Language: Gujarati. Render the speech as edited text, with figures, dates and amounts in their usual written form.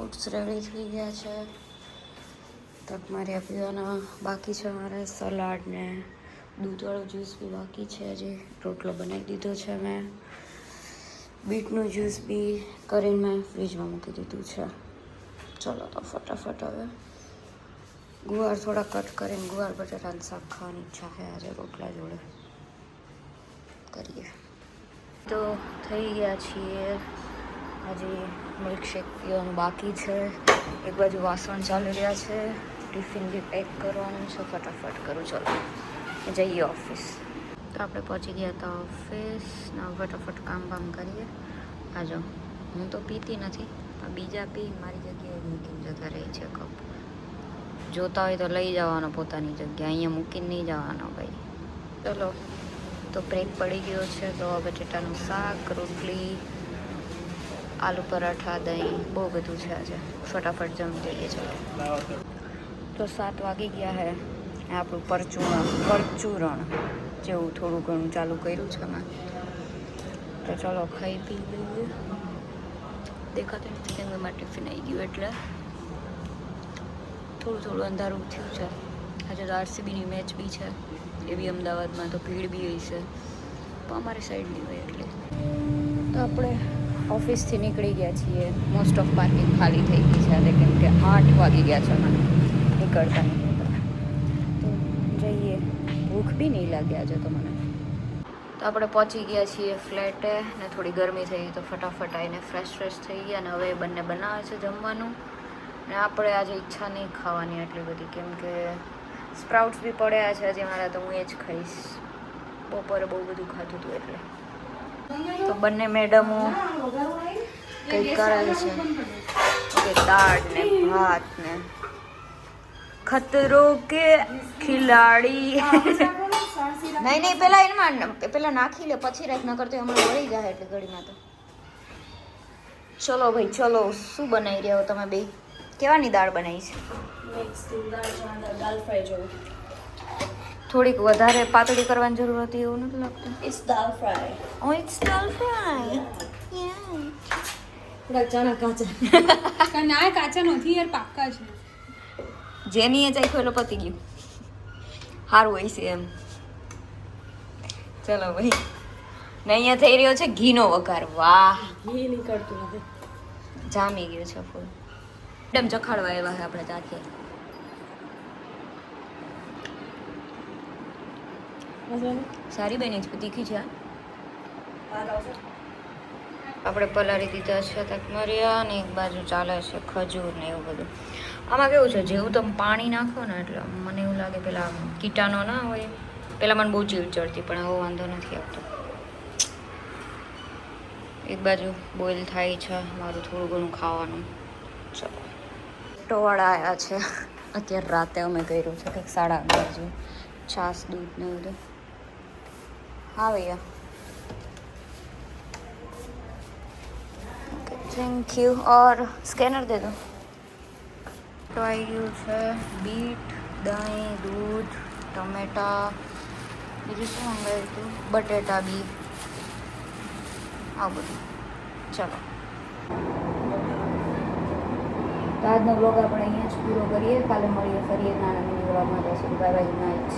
સ્પ્રાઉટ્સ રેડી થઈ ગયા છે. તક મારે પીવાના બાકી છે. મારે સલાડ ને દૂધવાળો જ્યુસ બી બાકી છે. હજી રોટલો બનાવી દીધો છે મેં. બીટનું જ્યુસ બી કરીને મેં ફ્રીજમાં મૂકી દીધું છે. ચલો તો ફટાફટ હવે ગુવાર થોડા કટ કરીને ગુવાર બટાટાનું શાક ખાવાની ઈચ્છા છે આજે રોટલા જોડે. કરીએ તો થઈ ગયા છીએ. હજી મિલ્કશેક પીવાનું બાકી છે. એક બાજુ વાસણ ચાલી રહ્યા છે. ટિફિન બી પેક કરવાનું છે. ફટાફટ કરું. ચલો જઈએ ઓફિસ. તો આપણે પહોંચી ગયા હતા ઓફિસ. ના ફટાફટ કામ બામ કરીએ. આજો હું તો પીતી નથી પણ બીજા પી મારી જગ્યાએ મૂકીને જતા રહી છે કપ. જોતા હોય તો લઈ જવાનો પોતાની જગ્યા, અહીંયા મૂકીને નહીં જવાનો ભાઈ. ચલો તો બ્રેક પડી ગયો છે. તો બટેટાનું શાક, રોટલી, આલુ પરાઠા, દહીં, બહુ બધું છે આજે. ફટાફટ જમી લઈએ છીએ. તો 7 વાગી ગયા છે. આપણું પરચુરણ જેવું થોડું ઘણું ચાલુ કર્યું છે મેં. તો ચલો ખાઈ પી લઈએ. દેખાતું નથી કેમ કે મારું ટિફિન આવી ગયું એટલે થોડું અંધારું થયું છે. આજે તો આરસીબીની મેચ બી છે. એ બી અમદાવાદમાં, તો ભીડ બી હોય છે પણ અમારી સાઈડની હોય એટલે. તો આપણે ઓફિસથી નીકળી ગયા છીએ. મોસ્ટ ઓફ પાર્કિંગ ખાલી થઈ ગઈ છે આજે, કેમ કે 8 વાગી ગયા છે મને નીકળતા. તો જઈએ. ભૂખ બી નહીં લાગે આજે તો મને. તો આપણે પહોંચી ગયા છીએ ફ્લેટે ને થોડી ગરમી થઈ તો ફટાફટ આવીને ફ્રેશ થઈ ગયા. અને હવે બંને બનાવે છે જમવાનું. ને આપણે આજે ઈચ્છા નહીં ખાવાની એટલી બધી, કેમ કે સ્પ્રાઉટ્સ બી પડ્યા છે હજી મારા, તો હું એ જ ખાઈશ. બપોરે બહુ બધું ખાધું હતું એટલે. તો બંને મેડમો કંઈક કરે છે. ઓકે, દાળ ને ભાત ને ખતરો કે ખિલાડી. નહીં પેલા એમાં પેલા નાખી લે પછી રાખ, ન કરતો હમણાં વળી જાય એટલે ઘડીમાં. તો ચલો ભાઈ ચલો. શું બનાવી રહ્યા હો તમે બે? કેવાની દાળ બનાવી છે? થોડીક વધારે પાતળી કરવાની જરૂર હતી એવું નથી લાગતું? It's dal fry. Oh, it's dal fry. થોડા ચણા કાચા. ના કાચા નથી યાર, પાક્કા છે. જેની એ ચાખ્યું એટલે પતી ગયું. સારું હોય છે એમ. ચલો ભાઈ. ને અહીંયા થઈ રહ્યો છે ઘીનો વઘાર. વાહ, ઘી નીકળતું નથી, જામી ગયો છે ફૂલ. એકદમ ચખાડવા આવ્યા છે આપણે ત્યાંથી. સારી બની છે, તીખી છે. આપણે પલાળી દીધા છે તકમરિયા ને એક બાજુ ચાલે છે ખજૂર ને એવું બધું. આમાં કેવું છે, જેવું તમે પાણી નાખો ને એટલે મને એવું લાગે પેલા કીટાનો ના હોય. પેલા મને બહુ ચીડ ચડતી પણ હવે વાંધો નથી આવતો. એક બાજુ બોઇલ થાય છે મારું થોડું ઘણું ખાવાનું. ચલો ટોવાળા આવ્યા છે અત્યારે રાતે. અમે કર્યું છે કંઈક 11:30 છાશ દૂધ ને બધું. हाँ भैया, थैंक यू. और स्कैनर दे दो. तो आई गયું છે બીટ, દહીં, દૂધ, ટમેટા, બીજું શું મંગાવ્યું હતું? બટેટા બી, આ બધું. ચલો તો આજનો બ્લોગ આપણે અહીંયા જ પૂરો કરીએ. કાલે મળીએ ફરી એક નાના મિની બ્લોગમાં. ત્યાં સુધી બાય બાય, નાઇટ.